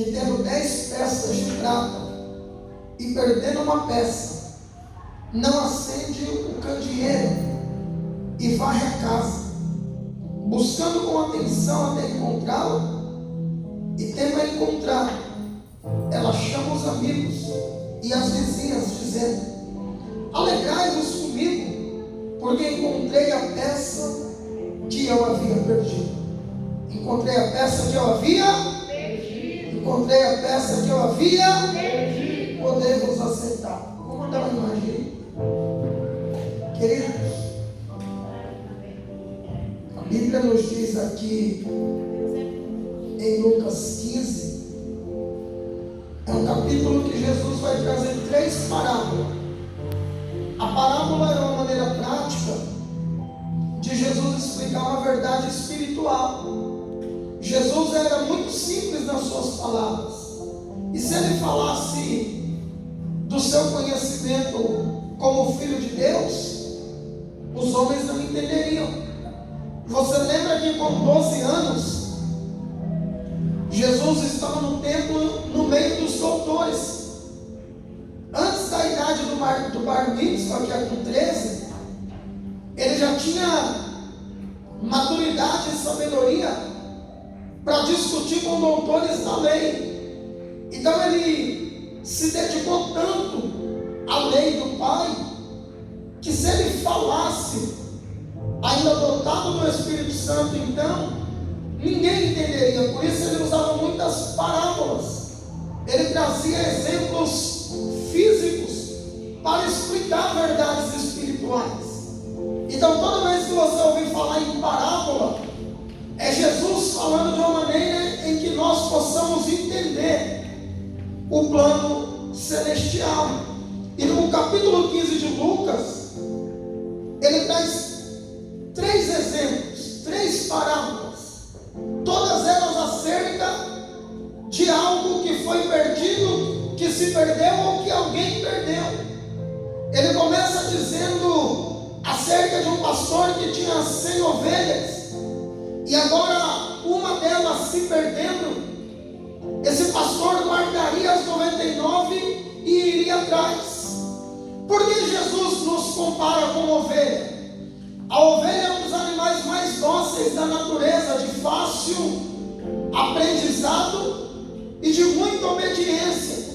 que tendo 10 peças de prata e perdendo uma peça, não acende o candeeiro e varre a casa, buscando com atenção até encontrá-la, e tendo a encontrar, ela chama os amigos e as vizinhas, dizendo: alegrai-vos comigo, porque encontrei a peça que eu havia perdido. Encontrei a peça que eu havia perdido. Encontrei a peça que eu havia perdido. Podemos aceitar. Vou mandar uma imagem. Queridos, a Bíblia nos diz aqui em Lucas 15, é um capítulo que Jesus vai trazer 3 parábolas. A parábola é uma maneira prática de Jesus explicar uma verdade espiritual. Jesus era muito simples nas suas palavras, e se ele falasse do seu conhecimento como filho de Deus, os homens não entenderiam. Você lembra que com 12 anos Jesus estava no templo no meio dos doutores. Antes da idade do bar mitzvah, que é com 13, ele já tinha maturidade e sabedoria para discutir com doutores da lei. Então ele se dedicou tanto à lei do Pai, que se ele falasse, ainda dotado do Espírito Santo, então ninguém entenderia. Por isso ele usava muitas parábolas. Ele trazia exemplos físicos para explicar verdades espirituais. Então toda vez que você ouvir falar em parábola, é Jesus falando de uma maneira em que nós possamos entender o plano celestial. E no capítulo 15 de Lucas, ele traz 3 exemplos, 3 parábolas, todas elas acerca de algo que foi perdido, que se perdeu ou que alguém perdeu. Ele começa dizendo acerca de um pastor que tinha 100 ovelhas, e agora uma delas se perdendo, esse pastor guardaria as 99 e iria atrás. Por que Jesus nos compara com ovelha? A ovelha é um dos animais mais dóceis da natureza, de fácil aprendizado e de muita obediência.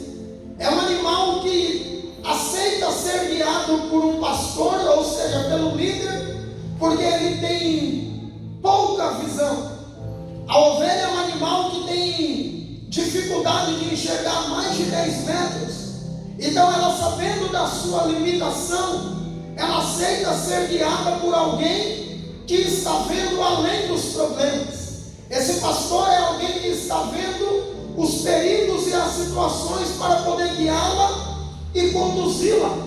É um animal que aceita ser guiado por um pastor, ou seja, pelo líder, porque ele tem pouca visão. A ovelha é um animal que tem dificuldade de enxergar mais de 10 metros. Então ela, sabendo da sua limitação, ela aceita ser guiada por alguém que está vendo além dos problemas. Esse pastor é alguém que está vendo os perigos e as situações para poder guiá-la e conduzi-la.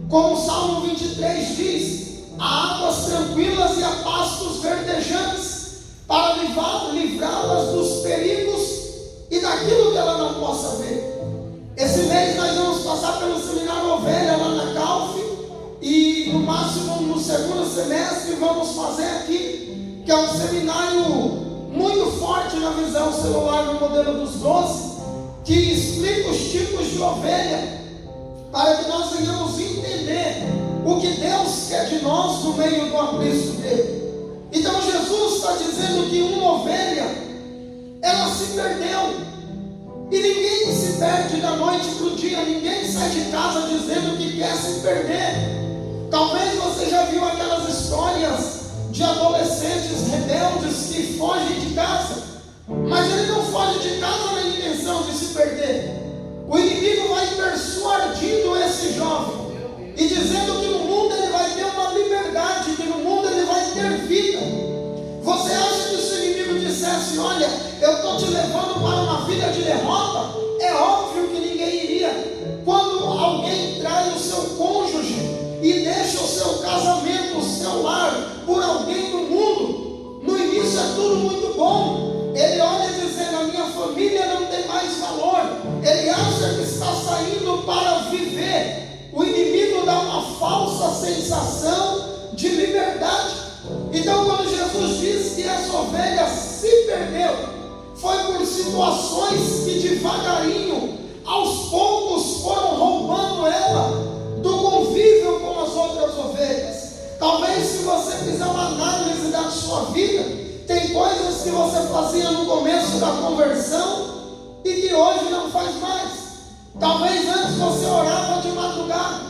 Como o Salmo 23 diz: há águas tranquilas e há pastos verdejantes, para livrá-las dos perigos e daquilo que ela não possa ver. Esse mês nós vamos passar pelo seminário Ovelha lá na Calf, e no máximo no segundo semestre vamos fazer aqui, que é um seminário muito forte na visão celular no modelo dos 12, que explica os tipos de ovelha, para que nós venhamos entender o que Deus quer de nós no meio do aprisco dele. Então Jesus está dizendo que uma ovelha, ela se perdeu. E ninguém se perde da noite para o dia, ninguém sai de casa dizendo que quer se perder. Talvez você já viu aquelas histórias de adolescentes rebeldes que fogem de casa, mas ele não foge de casa na intenção de se perder. O inimigo vai persuadindo esse jovem e dizendo que no mundo ele vai ter uma liberdade, que no mundo ele vai ter vida. Você acha que se o inimigo dissesse: olha, eu estou te levando para uma vida de derrota? É óbvio que ninguém iria. Quando alguém trai o seu cônjuge e deixa o seu casamento, o seu lar, por alguém do mundo, no início é tudo muito bom. Ele olha dizendo: a minha família não tem mais valor. Ele acha que está saindo para viver. O inimigo dá uma falsa sensação de liberdade. Então, quando Jesus diz que essa ovelha se perdeu, foi por situações que de devagarinho, aos poucos foram roubando ela do convívio com as outras ovelhas. Talvez, se você fizer uma análise da sua vida, tem coisas que você fazia no começo da conversão e que hoje não faz mais. Talvez antes você orava de madrugada,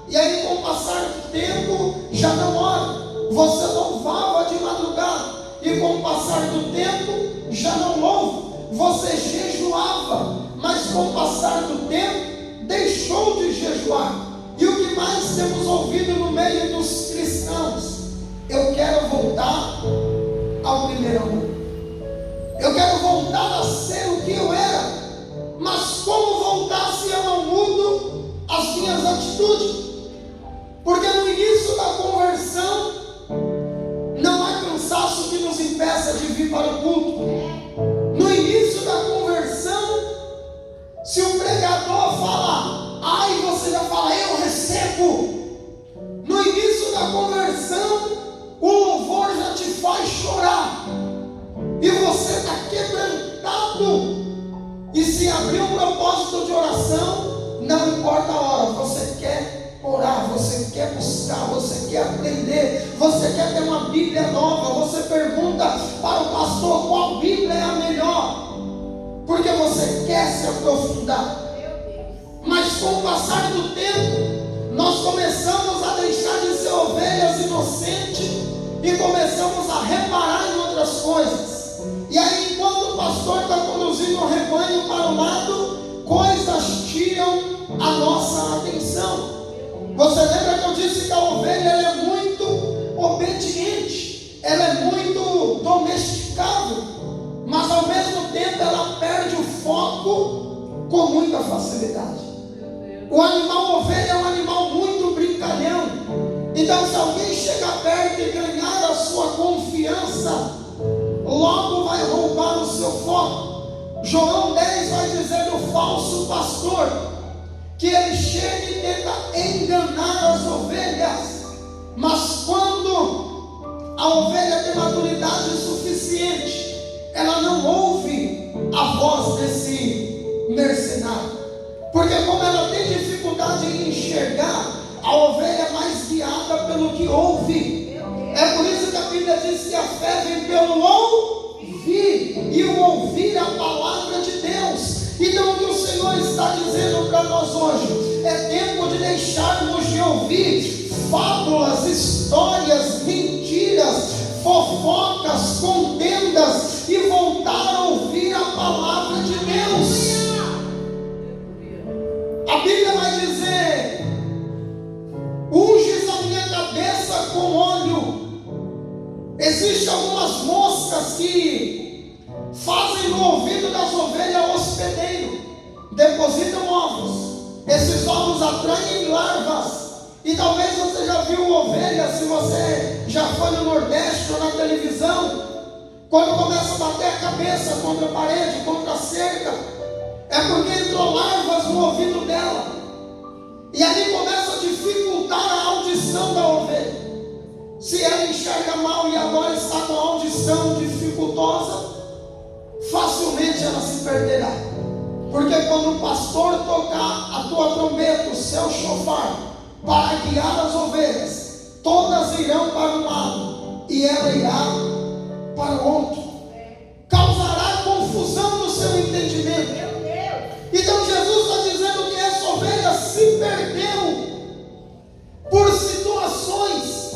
e aí com o passar do tempo já não ora. Você louvava de madrugada, e com o passar do tempo já não louva. Você jejuava, mas com o passar do tempo deixou de jejuar. E o que mais temos ouvido no meio dos cristãos? Eu quero voltar ao primeiro amor. Eu quero voltar a ser o que eu era. Mas como voltar se eu não mudo as minhas atitudes? Porque no início da conversão não há cansaço que nos impeça de vir para o culto. No início da conversão, se o pregador falar, ai, você já fala, eu recebo. No início da conversão, o louvor já te faz chorar, e você está quebrantado. E se abrir um propósito de oração, não importa a hora, você quer orar, você quer buscar, você quer aprender, você quer ter uma Bíblia nova, você pergunta para o pastor qual Bíblia é a melhor, porque você quer se aprofundar. Mas com o passar do tempo, nós começamos a deixar de ser ovelhas inocentes e começamos a reparar em outras coisas. E aí, enquanto o pastor está conduzindo o rebanho para o lado, coisas tiram a nossa atenção. Você lembra que eu disse que a ovelha ela é muito obediente, ela é muito domesticável, mas ao mesmo tempo ela perde o foco com muita facilidade. O animal ovelha é um animal muito brincalhão. Então, se alguém chegar perto e ganhar a sua confiança, logo vai roubar o seu foco. João 10 vai dizer do falso pastor, que ele chega e tenta enganar as ovelhas, mas quando a ovelha tem maturidade suficiente, ela não ouve a voz desse mercenário, porque como ela tem dificuldade em enxergar, a ovelha é mais guiada pelo que ouve. É por isso que a Bíblia diz que a fé vem pelo ouvir, e o ouvir a palavra de Deus. Então o que o Senhor está dizendo para nós hoje é tempo de deixarmos de ouvir fábulas, histórias, mentiras, fofocas, contendas e voltar a ouvir a palavra de Deus. A Bíblia vai dizer: unges a minha cabeça com óleo. Existem algumas moscas que fazem no ouvido das ovelhas hospedeiro, depositam ovos. Esses ovos atraem larvas. E talvez você já viu ovelha, se você já foi no Nordeste ou na televisão, quando começa a bater a cabeça contra a parede, contra a cerca, é porque entrou larvas no ouvido dela. E ali começa a dificultar a audição da ovelha. Se ela enxerga mal e agora está com a audição dificultosa, facilmente ela se perderá. Porque quando o pastor tocar a tua trombeta, o seu chofar, para guiar as ovelhas, todas irão para um lado e ela irá para o outro. Causará confusão no seu entendimento. Então Jesus está dizendo que essa ovelha se perdeu por situações,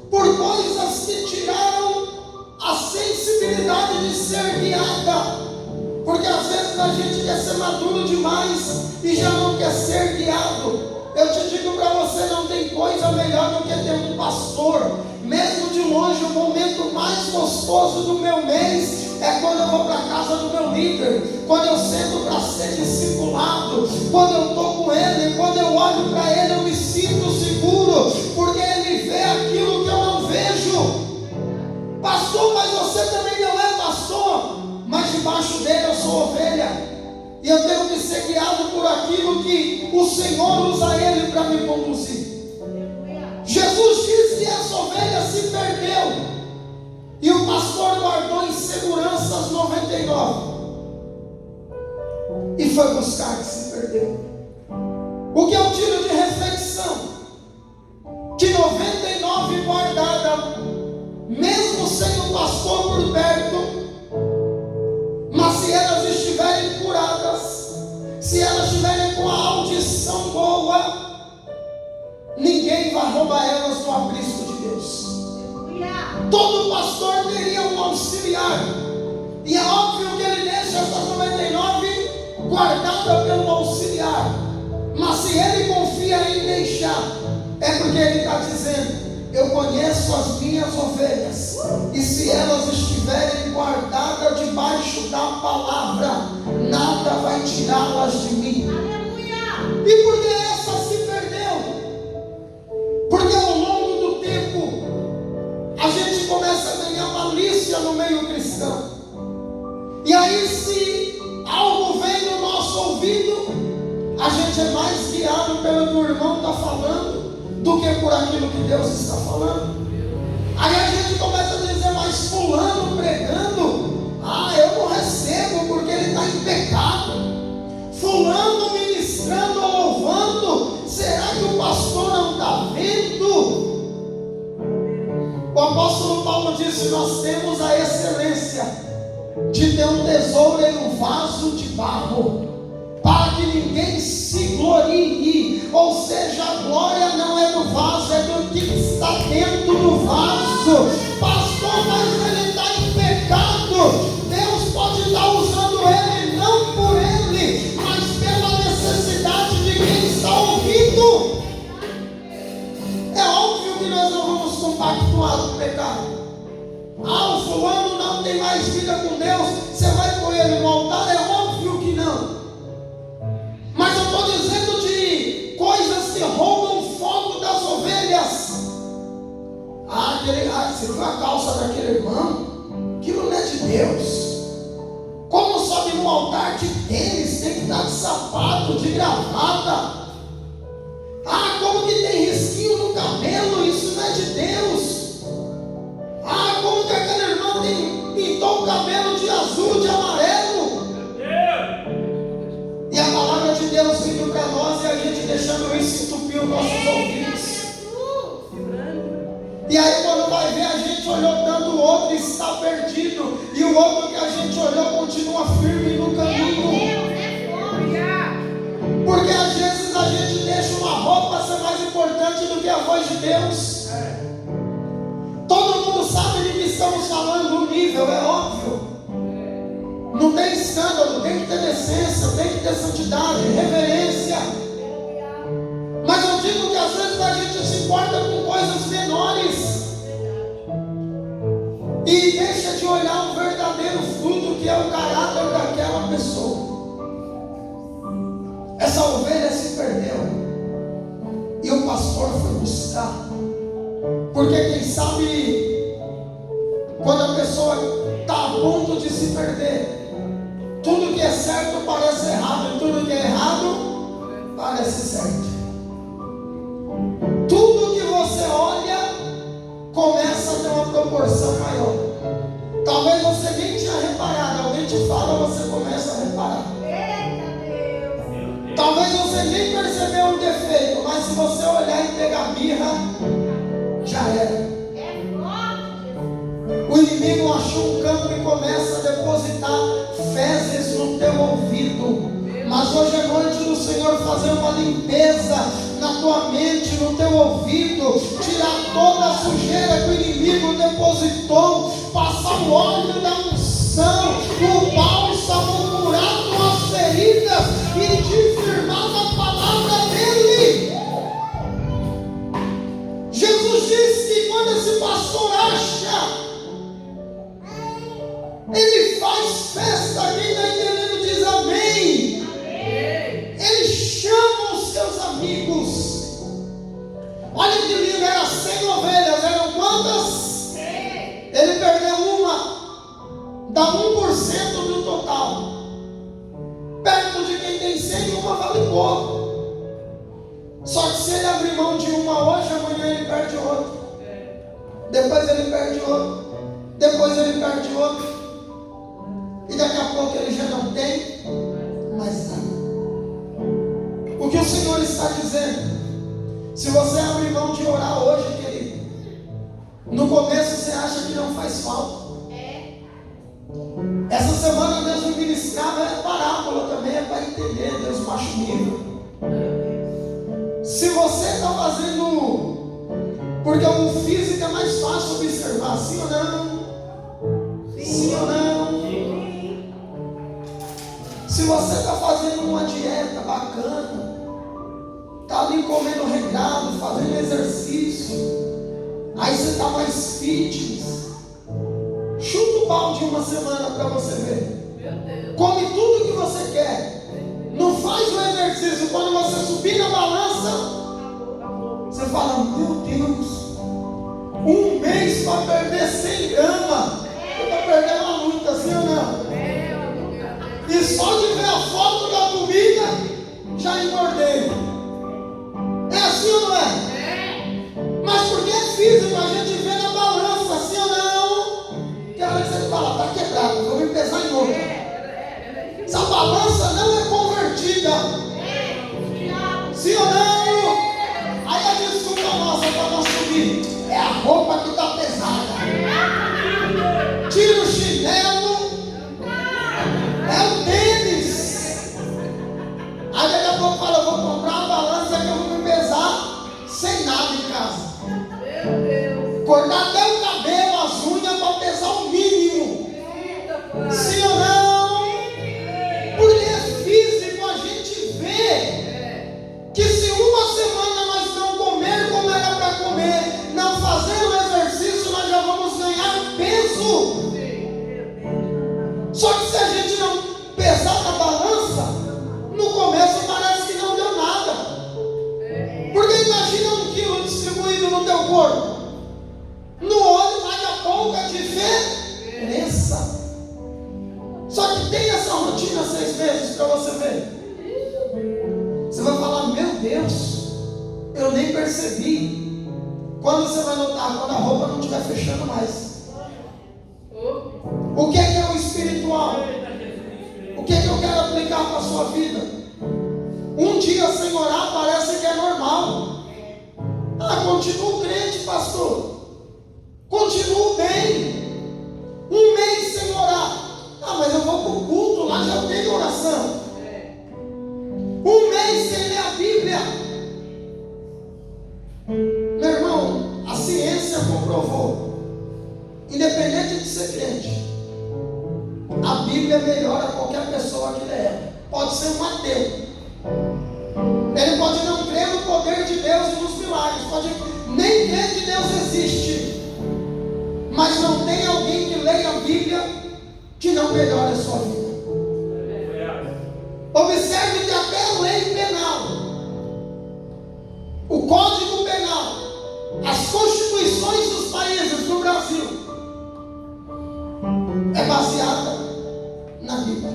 por coisas que tiraram a sensibilidade de ser guiada. Porque às vezes a gente quer ser maduro demais e já não quer ser guiado. Eu te digo para você, não tem coisa melhor do que ter um pastor. Mesmo de longe, o momento mais gostoso do meu mês é quando eu vou para a casa do meu líder, quando eu sento para ser discipulado, quando eu estou com ele, quando eu olho para ele, eu me sinto seguro, porque ele vê aquilo que eu não vejo. Pastor, mas você também não é pastor, mas debaixo dele eu sou ovelha, e eu tenho que ser guiado por aquilo que o Senhor usa ele para me conduzir. Jesus disse que essa ovelha se perdeu, e o pastor guardou em segurança as 99. e foi buscar que se perdeu. O que eu tiro de reflexão? Que 99 guardada, mesmo sem o pastor por perto, mas se elas estiverem curadas, se elas estiverem com a audição boa, ninguém vai roubar elas no aprisco de Deus. Todo pastor teria um auxiliar, e é óbvio que ele deixa essas 99 guardadas pelo auxiliar, mas se ele confia em deixar, é porque ele está dizendo: eu conheço as minhas ovelhas, e se elas estiverem guardadas debaixo da palavra, nada vai tirá-las de mim. Aleluia! E por que essa se perdeu? Porque ao longo do tempo a gente começa a ganhar malícia no meio cristão, e aí se algo vem no nosso ouvido, a gente é mais guiado pelo que o irmão está falando do que por aquilo que Deus está falando. Aí a gente começa a dizer: mas fulano pregando, eu não recebo porque ele está em pecado. Fulano ministrando, louvando, será que o pastor não está vendo? O apóstolo Paulo disse: nós temos a excelência de ter um tesouro em um vaso de barro, para que ninguém se glorie. Ou seja, a glória não é do vaso, é do que está dentro do vaso. Pastor, mas ele está em pecado. Deus pode estar usando ele, não por ele, mas pela necessidade de quem está ouvindo. É óbvio que nós não vamos compactuar com o pecado. O fulano não tem mais vida com Deus, você vai com ele no altar? É óbvio que não. Mas eu estou dizendo de coisas que roubam o foco das ovelhas. Você viu a calça daquele irmão? Aquilo não é de Deus. Como sobe no altar de tênis, tem que estar de sapato, de gravata. Como que tem risquinho no cabelo? Isso não é de Deus. Como que aquele irmão pintou o cabelo de azul, de amarelo? E a palavra de Deus vindo para nós e a gente deixando isso entupir os nossos ouvidos. E aí quando vai ver, a gente olhou tanto, o outro está perdido, e o outro que a gente olhou continua firme no caminho. Porque às vezes a gente deixa uma roupa ser mais importante do que a voz de Deus. Todo mundo sabe de que estamos falando, o nível é óbvio. Não tem escândalo, tem que ter decência, tem que ter santidade, reverência. Mas eu digo que às vezes a gente se importa com coisas menores e deixa de olhar o verdadeiro fruto, que é o caráter daquela pessoa. Essa ovelha se perdeu e o pastor foi buscar. Porque quem sabe, quando a pessoa está a ponto de se perder, tudo que é certo parece errado, e tudo que é errado parece certo. Tudo que você olha começa a ter uma proporção maior. Talvez você nem tinha reparado, alguém te fala, você começa a reparar. Talvez você nem percebeu um defeito, mas se você olhar e pegar birra, já era. O inimigo achou um campo e começa a depositar fezes no teu ouvido. Mas hoje é noite do Senhor fazer uma limpeza na tua mente, no teu ouvido, tirar toda a sujeira que o inimigo depositou, passar o óleo da unção, o bálsamo, curar tuas feridas e te firmar na palavra dele. Jesus disse que quando esse pastor acha, ele faz festa. Quem está entendendo diz amém. Ele chama os seus amigos. Olha que lindo, era 100 ovelhas, eram quantas? Ele perdeu uma, dá 1% do total. Perto de quem tem 100, uma vale pouco. Só que se ele abrir mão de uma hoje, amanhã ele perde outra. Depois ele perde outra. Depois ele perde outra. E daqui a pouco ele já não tem mais nada. está dizendo. Se você abrir mão de orar hoje, querido, no começo você acha que não faz falta. Essa semana Deus me ministrava, é parábola também, é para entender, Deus baixa o nível. Se você está fazendo, porque o físico é mais fácil observar, sim ou não? Sim ou não? Se você está fazendo uma dieta bacana, está ali comendo regrado, fazendo exercício, aí você está mais fitness, chuta o balde uma semana para você ver. Come tudo que você quer. Não faz o exercício. Quando você subir na balança, você fala, meu Deus, um mês para perder 100 gramas. Eu estou perdendo uma luta, assim ou não? E só de ver a foto da comida, já engordei. É assim ou não é? Mas porque é físico, a gente vê na balança, assim ou não? Tem hora que você fala, está quebrado, vou me pesar em outra. Essa balança não é convertida. Sim ou não? Aí a desculpa nossa para não subir é a roupa que está pesada. Tira o chinelo, é o tênis. Aí daqui a pouco fala, eu vou comprar uma balança que eu vou me pesar sem nada em casa. Cortar até o cabelo, as unhas para pesar o mínimo. Sim ou não? Porque é físico, a gente vê que se uma semana nós não comer como era para comer, não fazer o exercício, nós já vamos ganhar peso. Só que se a gente não pesar na balança, no começo parece que não deu nada. Porque imagina 1 quilo distribuído no teu corpo. No olho vai a pouca diferença. Só que tem essa rotina 6 meses para você ver. Você vai falar, meu Deus, eu nem percebi. Quando você vai notar? Quando a roupa não estiver fechando mais. O que é o espiritual? O que eu quero aplicar para a sua vida? Um dia sem orar parece que é normal. Ah, continuo crente, pastor. Continuo bem. 1 mês sem orar. Ah, mas eu vou para o culto, lá já tenho oração. 1 mês sem ler a Bíblia. Meu irmão, a ciência comprovou, independente de ser crente, a Bíblia melhora qualquer pessoa que lê ela. Pode ser um ateu. Ele pode não crer no poder de Deus e nos milagres, pode nem crer que Deus existe, mas não tem alguém que leia a Bíblia que não melhore a sua vida. Observe que até a lei penal, o Código Penal, as constituições dos países do Brasil é baseada na Bíblia.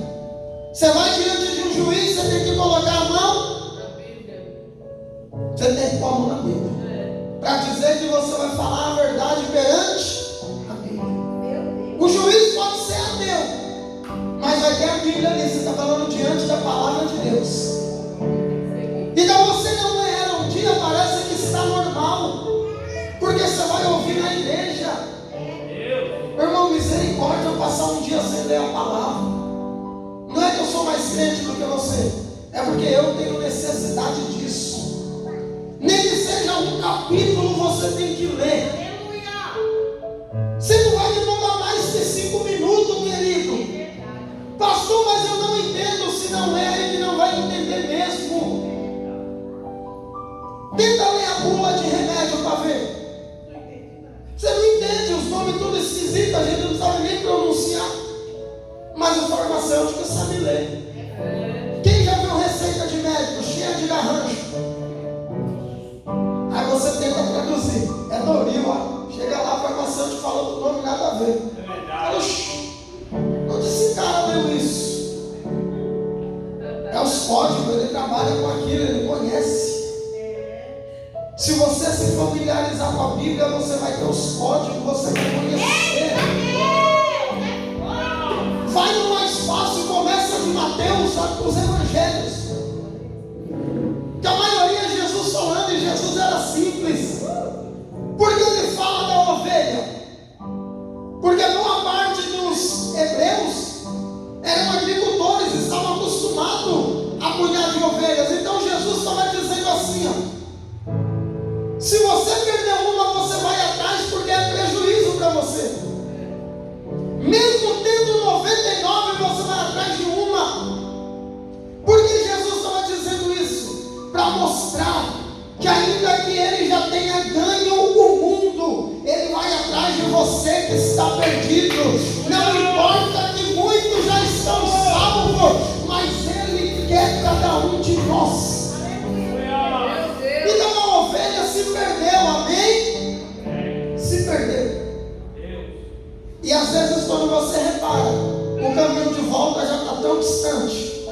Você vai diante de um juiz, você tem que colocar a mão na Bíblia. Você tem que pôr a mão na Bíblia para dizer que você vai falar a verdade perante a Bíblia. O juiz pode ser ateu, mas vai ter a Bíblia ali. Você está falando diante da palavra de Deus. Então você não era um dia, parece que está normal, porque você vai ouvir na igreja. Meu irmão, misericórdia, eu passar um dia sem ler a palavra. Não é que eu sou mais crente do que você, é porque eu tenho necessidade disso. Nem que seja um capítulo você tem que ler. Você não vai demorar mais que 5 minutos, querido. Pastor, mas eu não entendo. Se não é, ele não vai entender mesmo. Tenta ler a bula de remédio para ver. Você não entende, os nomes tudo esquisitos, a gente não sabe nem pronunciar. Mas o farmacêutico sabe ler. Quem já viu receita de médico cheia de garrancho? Aí você tenta traduzir. É Doril, ó. Chega lá, o farmacêutico fala do nome, nada a ver. Fala, onde esse cara leu isso? É os códigos, ele trabalha com aquilo, ele conhece. Se você se familiarizar com a Bíblia, você vai ter os códigos, você vai conhecer. Vai no mais fácil, começa de Mateus, os evangelhos. Que a maioria Por que ele fala da ovelha? Porque boa parte dos hebreus eram agricultores, estavam acostumados a cuidar de ovelhas. Então Jesus estava dizendo assim, ó, se você perder uma, você vai atrás, porque é prejuízo para você. Mesmo tendo 99, você vai atrás de uma. Por que Jesus estava dizendo isso? Para mostrar que ainda que ele já tenha ganho o mundo, ele vai atrás de você que está perdido. Não importa que muitos já estão salvos, mas ele quer cada um de nós. Então a ovelha se perdeu, amém? Se perdeu. E às vezes quando você repara, o caminho de volta já está tão distante,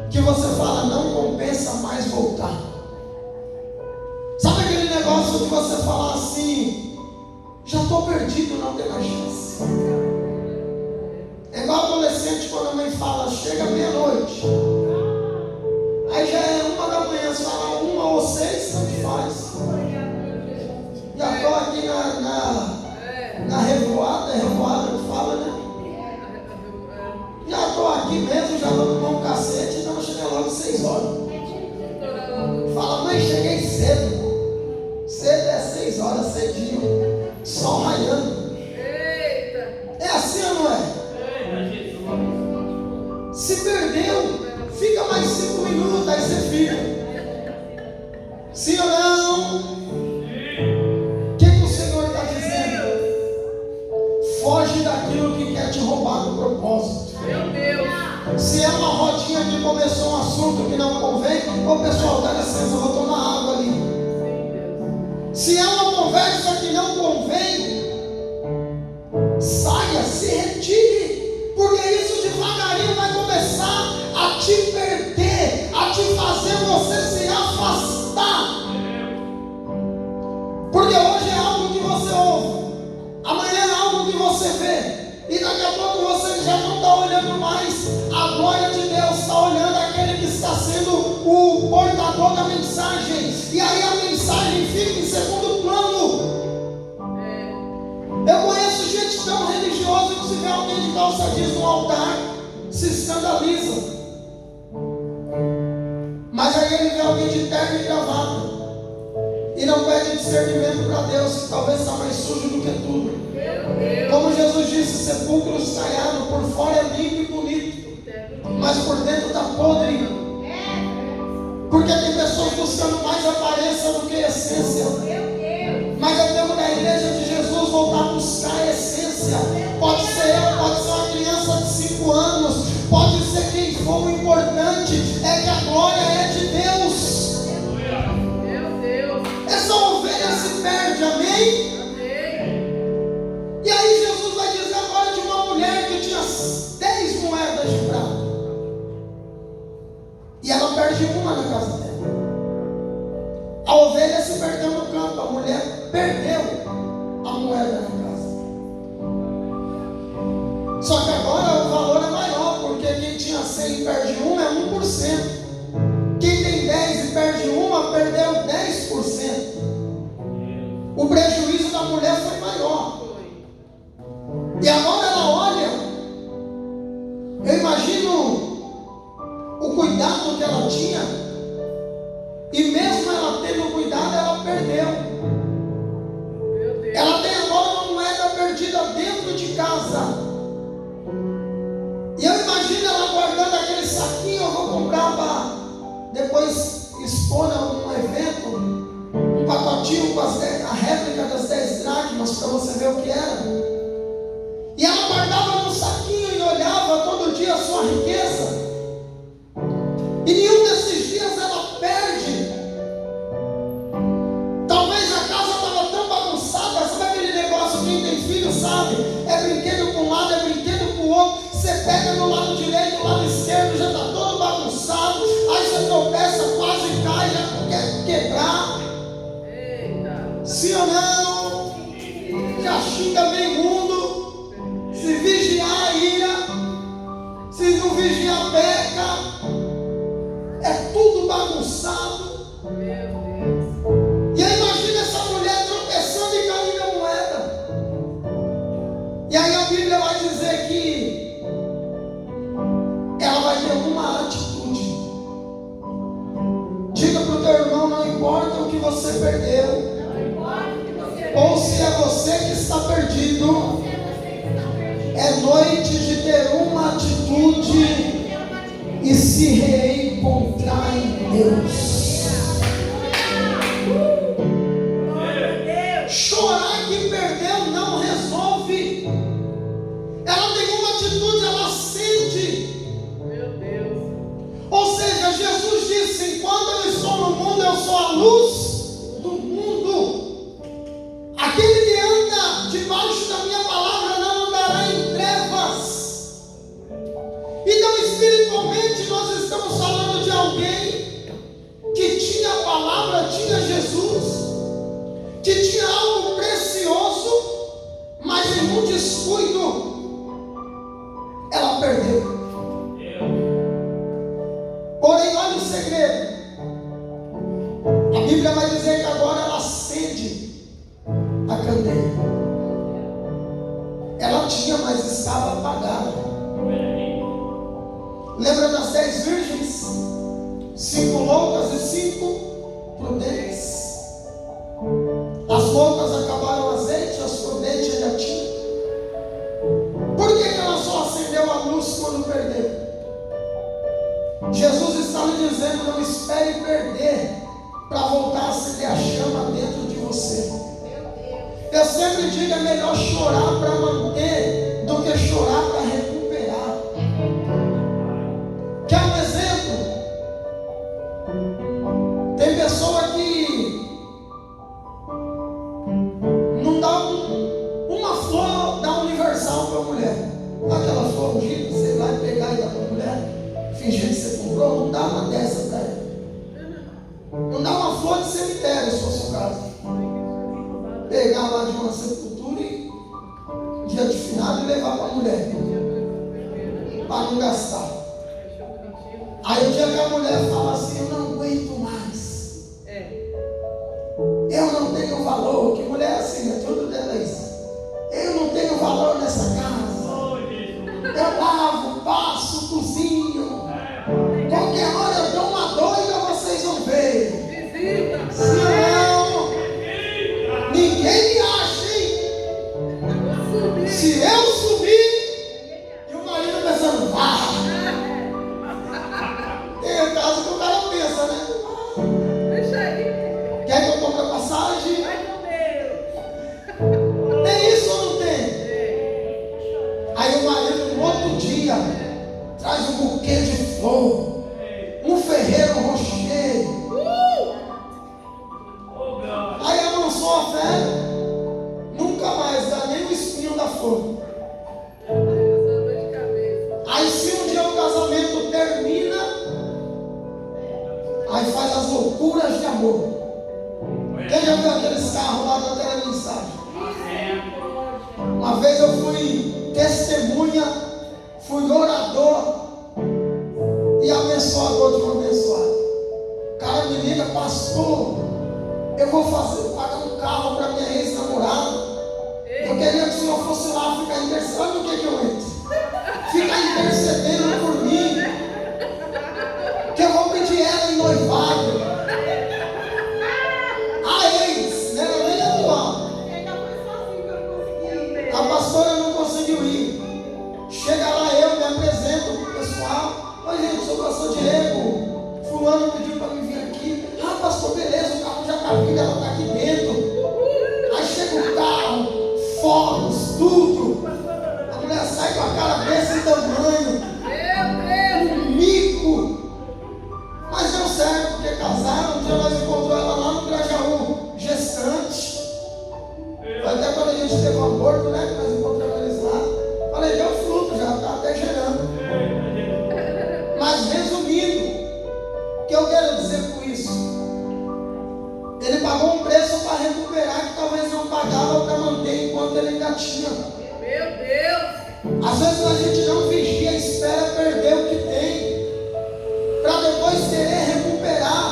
que você fala, não compensa mais voltar. Sabe aquele negócio de você falar assim, já estou perdido, não tem mais chance. É igual adolescente quando a mãe fala, chega meia-noite. Aí já é 1 da manhã, você fala 1 ou 6, tanto faz. Já estou aqui na revoada, é revoada que fala, né? Já estou aqui mesmo, já vou tomar um cacete, então eu cheguei logo 6 horas. Fala, mãe, cheguei cedo. Cedo é 6 horas, cedinho. Sol raiando. É assim ou não é? Se perdeu, fica mais 5 minutos, aí você fica. Sim ou não? O que o Senhor está dizendo? Foge daquilo que quer te roubar do propósito. Meu Deus. Se é uma rodinha que começou um assunto que não convém, ô pessoal, dá licença, eu vou tomar água ali. Se é uma conversa que não convém, saia, se retire, porque isso devagarinho vai começar a te perder, a te fazer você se afastar. Porque hoje é algo que você ouve, amanhã é algo que você vê, e daqui a pouco você já não está olhando mais a glória de Deus, está olhando aquele que está sendo o portador da mensagem, e aí a mensagem fica em segundo plano. Eu conheço gente tão religiosa que se vê alguém de calça jeans no altar, se escandaliza. Mas aí ele vê alguém de terno e gravata e não pede discernimento para Deus, que talvez está mais sujo do que tudo. Como Jesus disse, sepulcro caiado, por fora é limpo e bonito, mas por dentro está podre. Porque tem pessoas buscando mais aparência do que essência. Mas é tempo da igreja de Jesus voltar a buscar a essência. Pode ser eu, pode ser uma criança de 5 anos, pode ser quem for. O importante é que a glória é de Deus. Essa ovelha se perde, amém? E aí Jesus vai dizer agora de uma mulher que tinha 10 moedas de prata, e ela perde uma na casa dela. A ovelha se perdeu no campo, a mulher perdeu a moeda na casa. Só que agora o valor é maior, porque quem tinha 100 e perde uma é 1%. Quem tem 10 e perde uma, perdeu 10%. O prejuízo da mulher foi maior. E agora ela olha, eu imagino o cuidado que ela tinha, e mesmo ela tendo cuidado, ela perdeu. Ela tem agora uma moeda perdida dentro de casa, e eu imagino ela guardando aquele saquinho, eu vou comprar para depois expor em algum evento, um pacotinho com a réplica das 10 dracmas, para você ver o que era. E ela guardava no saquinho e olhava todo dia a sua riqueza. E nenhum desses dias ela perde. Talvez a casa estava tão bagunçada, sabe aquele negócio, quem tem filho sabe, é brinquedo para um lado, é brinquedo para o outro, você pega no lado direito, no lado esquerdo, já está todo bagunçado, aí você tropeça, quase cai, já quer quebrar. Sim ou não? Já xinga meio mundo. Se vigiar a ira, se não vigiar peca, é tudo bagunçado. E aí imagina essa mulher tropeçando e importa o que você perdeu, ou se é você que está perdido, é noite de ter uma atitude e se reencontrar em Deus. Chorar que perdeu não resolve. Ela tem uma atitude, ela sente. Meu Deus. Ou seja, Jesus disse: enquanto eu estou no mundo, eu sou a luz do mundo. Aquele que anda debaixo da minha palavra não andará em trevas. Então, espiritualmente, nós estamos falando de alguém que tinha a palavra, tinha Jesus, que tinha algo precioso, mas em um descuido ela perdeu. Porém, olha o segredo. A Bíblia vai dizer que agora ela acende a candeia. Ela tinha, mas estava apagada. Lembra das 10 virgens? 5 loucas e 5 prudentes. As loucas acabaram o azeite, as prudentes ainda tinham. Por que ela só acendeu a luz quando perdeu? Jesus está lhe dizendo: não espere perder para voltar a acender a chama dentro de você. Eu sempre digo: é melhor chorar para manter do que chorar para recuperar. Quer um exemplo? Tem pessoa que não dá uma flor da Universal para a mulher. Aquela flor ungida, você vai pegar e dar para a mulher, fingir que você comprou, não dá uma dessa para ela. Não dá uma flor de cemitério, se fosse o caso. Pegar lá de uma sepultura e dia de finado e levar para a mulher, para não gastar. Aí o dia que a mulher fala assim: eu não aguento mais, eu não tenho valor. Que mulher é assim, é tudo dela isso. Eu não tenho valor nessa casa. Eu lavo, passo, cozinho. Qualquer hora eu dou uma doida, vocês vão ver. Senão, ninguém me acha, hein? Se eu subir, e o marido pensando: tem o caso que o cara pensa, né? Deixa aí. Quer que eu compre a passagem? Ai, meu Deus. Tem isso ou não tem? Aí o marido, no outro dia, traz um buquê de flor, um ferreiro rochedo. Aí amansou a fé, nunca mais dá nem o espinho da flor. Aí se um dia o casamento termina, aí faz as loucuras de amor. Quem já viu aqueles carros lá da telemensagem? Uma vez eu fui testemunha, fui orador e abençoador de um abençoado. O cara me liga: pastor, eu vou pagar um carro para minha ex-namorada. Eu queria que o senhor fosse lá ficar intercedendo. Sabe o que eu entro? Ficar intercedendo por mim, que eu vou pedir ela em noivado. A ex, não era nem atual. A pastora não conseguiu ir. Chega lá, eu me apresento para o pessoal: oi gente, sou o pastor Diego, fulano pediu para me vir aqui. Ah, pastor, beleza, o carro já está vindo, ela está aqui dentro. Aí chega o carro, fogos, tudo. A mulher sai com a cara desse tamanho, um mico. Mas deu certo, porque casaram. Um dia nós encontramos ela lá no Grajaú, gestante. Até quando a gente teve um aborto, né, que nós encontramos eles lá, falei: deu fruto, já está até gerando. Mas resumindo, o que eu quero dizer com isso? Ele pagou um preço para recuperar que talvez não pagava para manter enquanto ele ainda tinha. Meu Deus. Às vezes a gente não vigia, espera perder o que tem, para depois querer recuperar.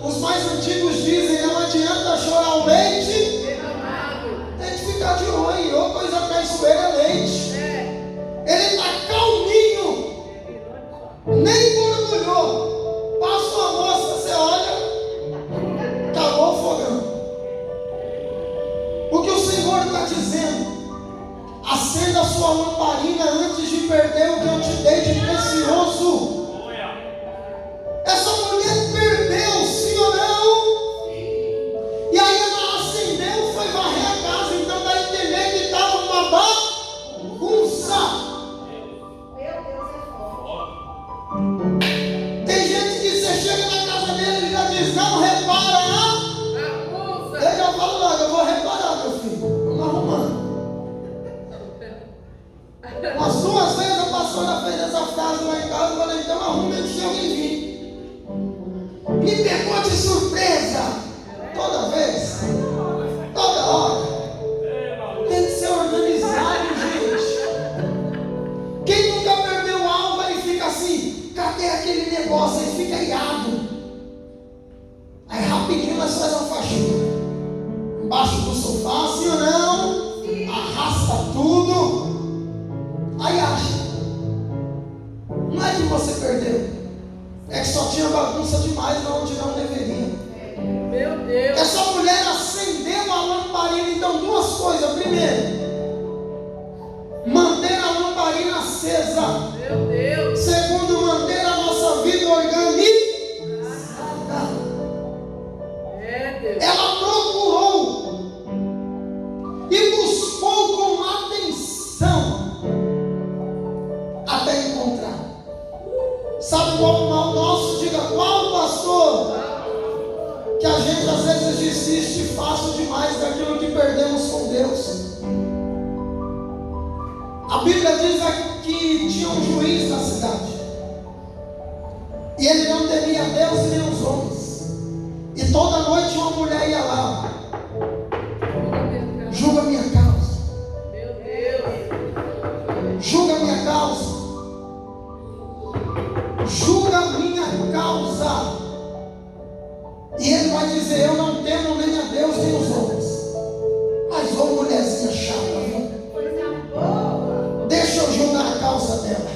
Os mais antigos dizem: não adianta chorar o leite tem que ficar de olho, ou coisa traiçoeira é leite. Ele está calminho, nem borbulhou. Passa uma moça, você olha, tá sua lamparina antes de perder o que eu te dei de precioso. Essa mulher perdeu, sim ou não? E aí ela acendeu, foi varrer a casa. Então dá a entender que estava uma bagunça. Meu Deus, é forte. Tem gente que você chega na casa dele e já diz, não repara a Bagunça. Eu já falo logo, eu vou reparar, meu filho. Vamos arrumando. Umas 2 vezes a pastora fez essa frase lá em casa. Eu falei, então arrume antes de alguém vir. Me pegou de surpresa. Toda vez. Toda hora. Tem que ser organizado, gente. Quem nunca perdeu algo e fica assim, cadê aquele negócio? Aí fica irado. Aí rapidinho nós fazemos uma faxina. Embaixo do sofá, sim ou não? Arrasta tudo. Aí acha. Não é que você perdeu. É que só tinha bagunça demais onde não deveria. Meu Deus. Essa mulher acendeu a lamparina. Então 2 coisas. Primeiro, manter a lamparina acesa. Meu Deus. Segundo, manter a nossa vida organizada. É Deus. Ela procurou e buscou com atenção até encontrar. Sabe qual o mal nosso? Diga, qual, pastor? Que a gente às vezes desiste fácil demais daquilo que perdemos com Deus. A Bíblia diz que tinha um juiz na cidade e ele não temia Deus e nem os homens. E toda noite uma mulher ia lá. Julga minha causa. Meu Deus. Julga minha causa. Julga minha causa. E ele vai dizer, eu não temo nem a Deus nem os homens. Mas ô mulherzinha chata, viu? Deixa eu julgar a causa dela.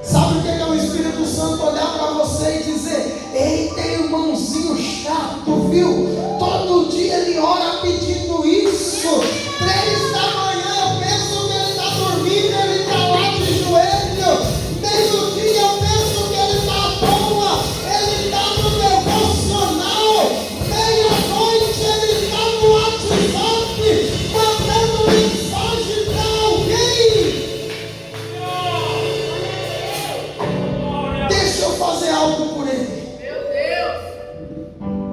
Sabe o que é o Espírito Santo olhar para você e dizer, eita, irmãozinho chato, viu? Todo dia ele ora pedindo isso. 3 da manhã eu penso que ele está dormindo, ele está lá de joelho. Meio-dia eu penso que ele está à toa, ele está no devocional. Meia-noite ele está no WhatsApp, mandando mensagem para alguém. Deixa eu fazer algo por ele. Meu Deus.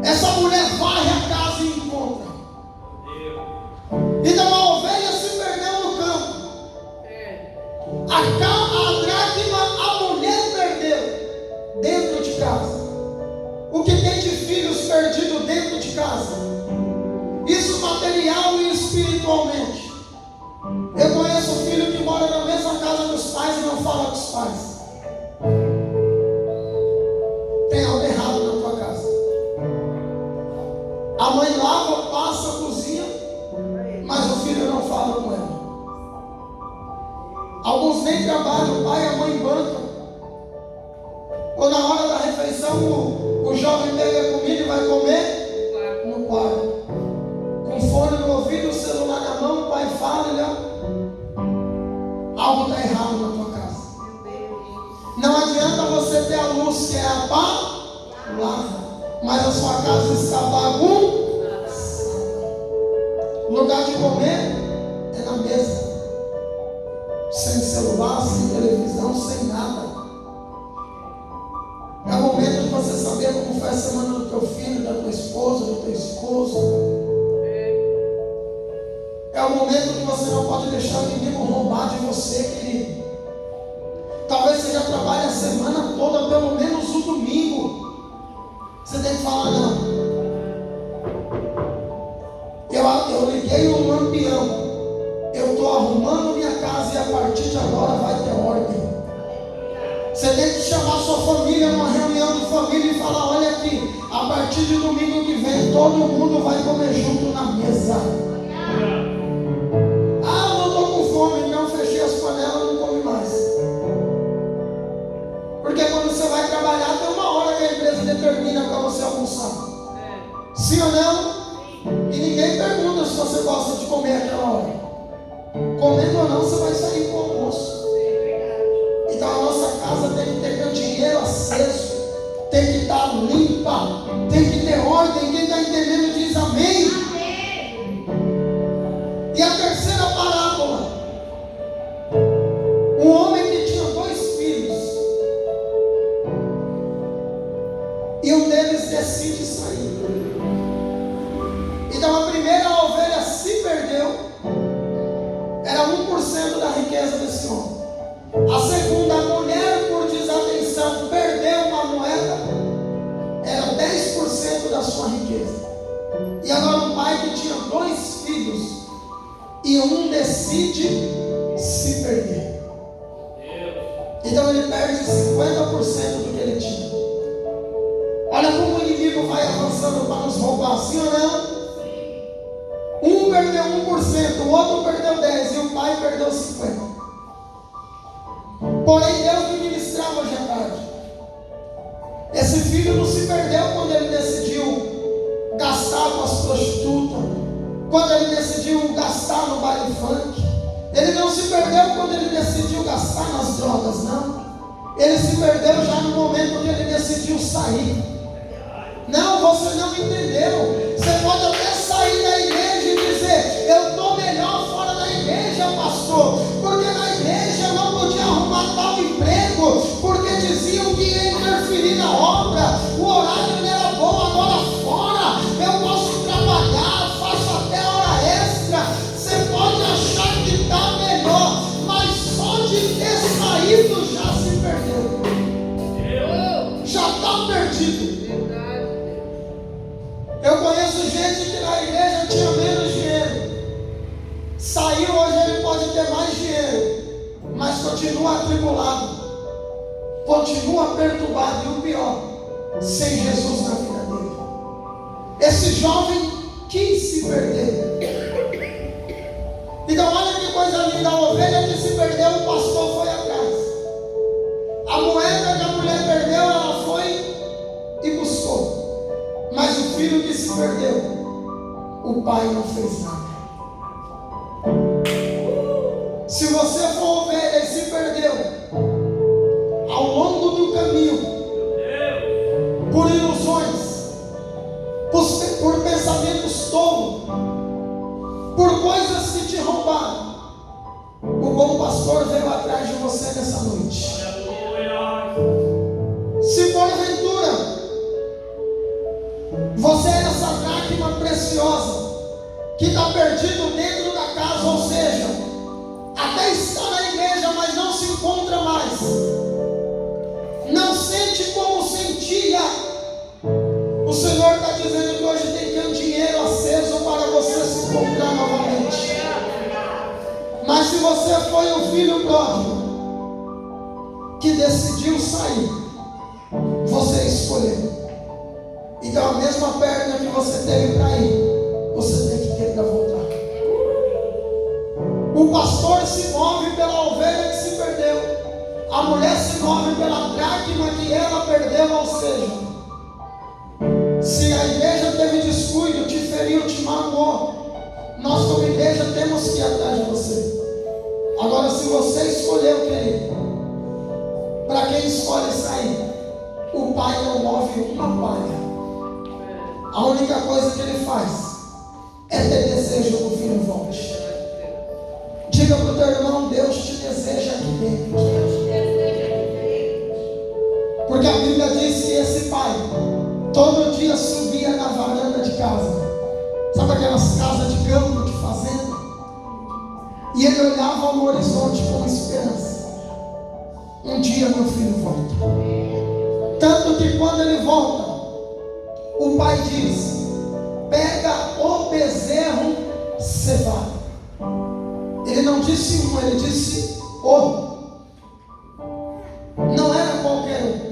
Essa mulher varre a casa e encontra. Então a ovelha se perdeu no campo. A dracma a mulher perdeu dentro de casa. O que tem de filhos perdidos dentro de casa? Isso material e espiritualmente. Eu conheço um filho que mora na mesma casa dos pais e não fala com os pais. Tem algo errado na tua casa. A mãe lava, passa, cozinha, mas o filho não fala com ela. Alguns nem trabalham, o pai e a mãe bancam. Ou na hora da refeição o jovem pega a comida e vai comer no quarto. Com fone no ouvido, o celular na mão, o pai fala, ele algo está errado na tua casa. Não adianta você ter a luz que é a palavra, mas a sua casa está bagunçada. O lugar de comer é na mesa. Sem celular, sem televisão, sem nada. É o momento de você saber como foi a semana do teu filho, da tua esposa, do teu esposo. É o momento que você não pode deixar o inimigo roubar de você, querido. Talvez você já trabalhe a semana toda, pelo menos o domingo. Você tem que falar, não. Eu liguei um lampião. Eu estou arrumando minha casa e a partir de agora vai ter ordem. Você tem que chamar sua família numa reunião de família e falar, olha aqui, a partir de domingo que vem todo mundo vai comer junto na mesa. Ah, eu estou com fome, não fechei as panelas, não come mais. Porque quando você vai trabalhar tem uma hora que a empresa determina para você almoçar. Sim ou não? E ninguém pergunta se você gosta de comer aquela hora. Comer querendo ou não, você vai sair com o almoço. Então a nossa casa tem que ter candeeiro aceso, tem que estar limpa, tem que ter ordem. Quem está entendendo diz amém. E a terceira parábola, um homem que tinha 2 filhos, e um deles decide sair. Então a primeira ovelha se perdeu, era 1% da riqueza desse homem. A segunda, a mulher, por desatenção, perdeu uma moeda, era 10% da sua riqueza. E agora um pai que tinha 2 filhos, e um decide se perder. Então ele perde 50% do que ele tinha. Olha como o inimigo vai avançando para nos roubar, sim ou não? Um perdeu 1%, o outro perdeu 10% e o pai perdeu 50%. Porém, Deus me ministrava hoje à tarde. Esse filho não se perdeu quando ele decidiu gastar com as prostitutas, quando ele decidiu gastar no baile funk. Ele não se perdeu quando ele decidiu gastar nas drogas, não. Ele se perdeu já no momento que ele decidiu sair. Não, você não entendeu. Você pode até sair da igreja e dizer: eu estou melhor fora da igreja, pastor, porque na igreja eu não podia arrumar tal emprego, porque diziam que ia interferir na obra, o horário não era bom. Agora fora eu posso trabalhar, faço até hora extra. Você pode achar que está melhor, mas só de ter saído já se perdeu, já está perdido. Eu conheço gente que na igreja tinha menos dinheiro, saiu, hoje ele pode ter mais dinheiro, mas continua atribulado, continua perturbado, e o pior, sem Jesus na vida dele. Esse jovem quis se perder. Então olha que coisa linda, a ovelha que se perdeu, o pastor foi atrás. A moeda que a mulher perdeu, ela foi e buscou. Mas o filho que se perdeu, o pai não fez nada. Se você for ovelha e se perdeu, ao longo do caminho, por ilusões, por pensamentos tolos, por coisas que te roubaram, o bom pastor veio atrás de você nessa noite. Se porventura você é essa dracma preciosa que está perdido dentro da casa, ou seja, até está na igreja, mas não se encontra mais, não sente como sentia. O Senhor está dizendo que hoje tem candeeiro aceso para você se encontrar novamente. Mas se você foi o filho pródigo que decidiu sair, você escolheu. Então a mesma perna que você teve para ir, você tem que ter para voltar. O pastor se move pela ovelha que se perdeu, a mulher se move pela dracma que ela perdeu. Ou seja, se a igreja teve descuido, te feriu, te magoou, nós como igreja temos que ir atrás de você. Agora, se você escolheu, querido, para quem escolhe sair, o pai não move uma palha. A única coisa que ele faz é ter desejo que o filho volte. Diga para o teu irmão: Deus te deseja aqui dentro. Porque a Bíblia diz que esse pai todo dia subia na varanda de casa. Sabe aquelas casas de campo, de fazenda? E ele olhava no horizonte com esperança. Um dia meu filho volta. Tanto que quando ele volta, o pai diz: pega o bezerro cevado. Ele não disse um, ele disse o. Não era qualquer um.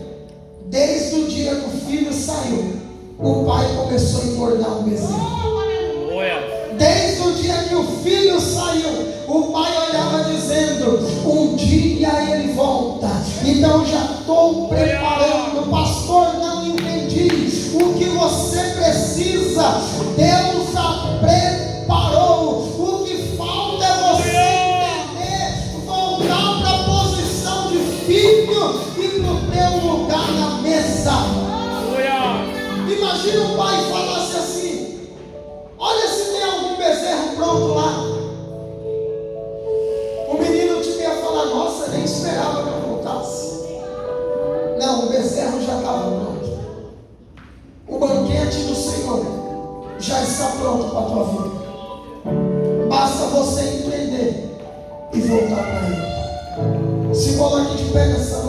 Desde o dia que o filho saiu, o pai começou a engordar o bezerro. Desde o dia que o filho saiu, o pai olhava dizendo: um dia ele volta. Então já estou preparando. Pastor, não entendi. O que você precisa, Deus já preparou. O que falta é você entender Imagina o pai falasse assim: olha se tem algum bezerro pronto lá. O menino tinha que falar: nossa, nem esperava que eu voltasse. Não, o bezerro já estava pronto. O banquete do Senhor já está pronto para a tua vida. Basta você entender e voltar para Ele. Se coloque de pé nessa noite.